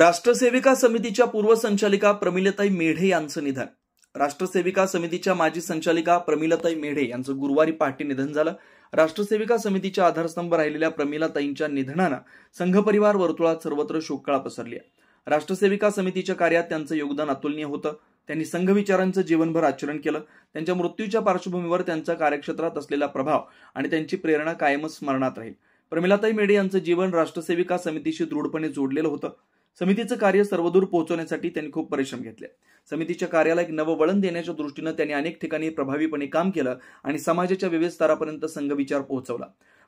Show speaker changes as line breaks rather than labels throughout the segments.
राष्ट्रसेविका समितीच्या पूर्व संचालिका प्रमिलताई मेढे यांचं निधन। राष्ट्रसेविका समितीच्या माजी संचालिका प्रमिलताई मेढे यांचं गुरुवारी पहाटे निधन झालं। राष्ट्रसेविका समितीच्या आधारस्तंभ राहिलेल्या प्रमिलताईंच्या निधनानं संघपरिवार वर्तुळात सर्वत्र शोककळा पसरली आहे। राष्ट्रसेविका समितीच्या कार्यात त्यांचं योगदान अतुलनीय होतं। त्यांनी संघ विचारांचं जीवनभर आचरण केलं। त्यांच्या मृत्यूच्या पार्श्वभूमीवर त्यांच्या कार्यक्षेत्रात असलेला प्रभाव आणि त्यांची प्रेरणा कायमच स्मरणात राहील। प्रमिलताई मेढे यांचं जीवन राष्ट्रसेविका समितीशी दृढपणे जोडलेलं होतं। समितीचं कार्य सर्वदूर पोहोचवण्यासाठी त्यांनी खूप परिश्रम घेतले। समितीच्या कार्याला एक नवं वळण देण्याच्या दृष्टीने त्यांनी अनेक ठिकाणी प्रभावीपणे काम केलं आणि समाजाच्या विविध स्तरापर्यंत संघविचार पोहोचवला।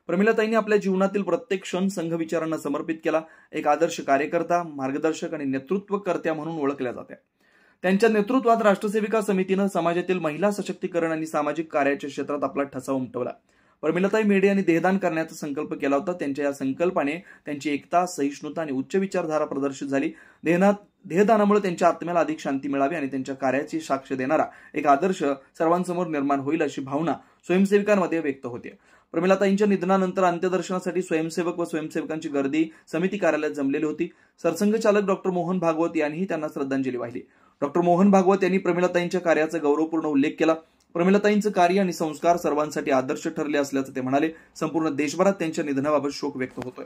प्रमिलताईंनी आपल्या जीवनातील प्रत्येक क्षण संघविचारांना समर्पित केला। एक आदर्श कार्यकर्ता, मार्गदर्शक आणि नेतृत्वकर्त्या म्हणून ओळखल्या जात्या। त्यांच्या नेतृत्वात राष्ट्रसेविका समितीनं समाजातील महिला सशक्तीकरण आणि सामाजिक कार्याच्या क्षेत्रात आपला ठसा उमटवला। प्रमिलताई मेढे यांनी देहदान करण्याचा संकल्प केला होता। त्यांच्या या संकल्पाने त्यांची एकता, सहिष्णुता आणि उच्च विचारधारा प्रदर्शित झाली। देहदानामुळे त्यांच्या आत्म्याला अधिक शांती मिळावी आणि त्यांच्या कार्याची साक्ष देणारा एक आदर्श सर्वांसमोर निर्माण होईल अशी भावना स्वयंसेवकांमध्ये व्यक्त होते। प्रमिलताईंच्या निधनानंतर अंत्यदर्शनासाठी स्वयंसेवक व स्वयंसेवकांची गर्दी समिती कार्यालयात जमलेली होती। सरसंघचालक डॉक्टर मोहन भागवत यांनीही त्यांना श्रद्धांजली वाहिली। डॉक्टर मोहन भागवत यांनी प्रमिलताईंच्या कार्याचा गौरवपूर्ण उल्लेख केला। प्रमिलताईंचं कार्य आणि संस्कार सर्वांसाठी आदर्श ठरले असल्याचं ते म्हणाले। संपूर्ण देशभरात त्यांच्या निधनाबाबत शोक व्यक्त होतोय।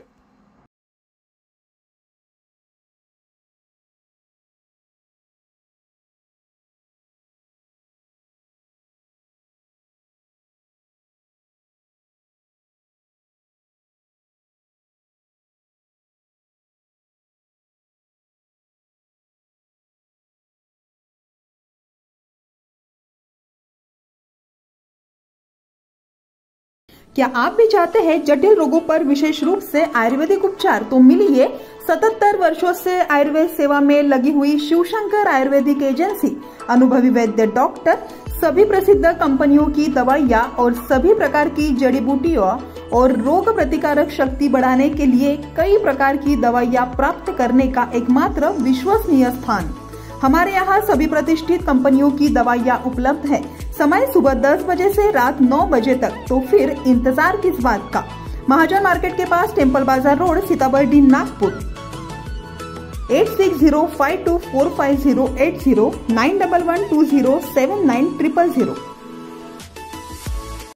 क्या आप भी चाहते हैं जटिल रोगों पर विशेष रूप से आयुर्वेदिक उपचार? तो मिलिए 77 वर्षों से आयुर्वेद सेवा में लगी हुई शिवशंकर आयुर्वेदिक एजेंसी। अनुभवी वैद्य डॉक्टर, सभी प्रसिद्ध कंपनियों की दवाइयाँ और सभी प्रकार की जड़ी बूटियों और रोग प्रतिकारक शक्ति बढ़ाने के लिए कई प्रकार की दवाइयाँ प्राप्त करने का एकमात्र विश्वसनीय स्थान। हमारे यहाँ सभी प्रतिष्ठित कंपनियों की दवाइयाँ उपलब्ध है। समय सुबह 10 बजे से रात 9 बजे तक। तो फिर इंतजार किस बात का? महाजन मार्केट के पास टेम्पल बाजार रोड, सीताबर्डी, नागपुर। 8605245080 9112079000।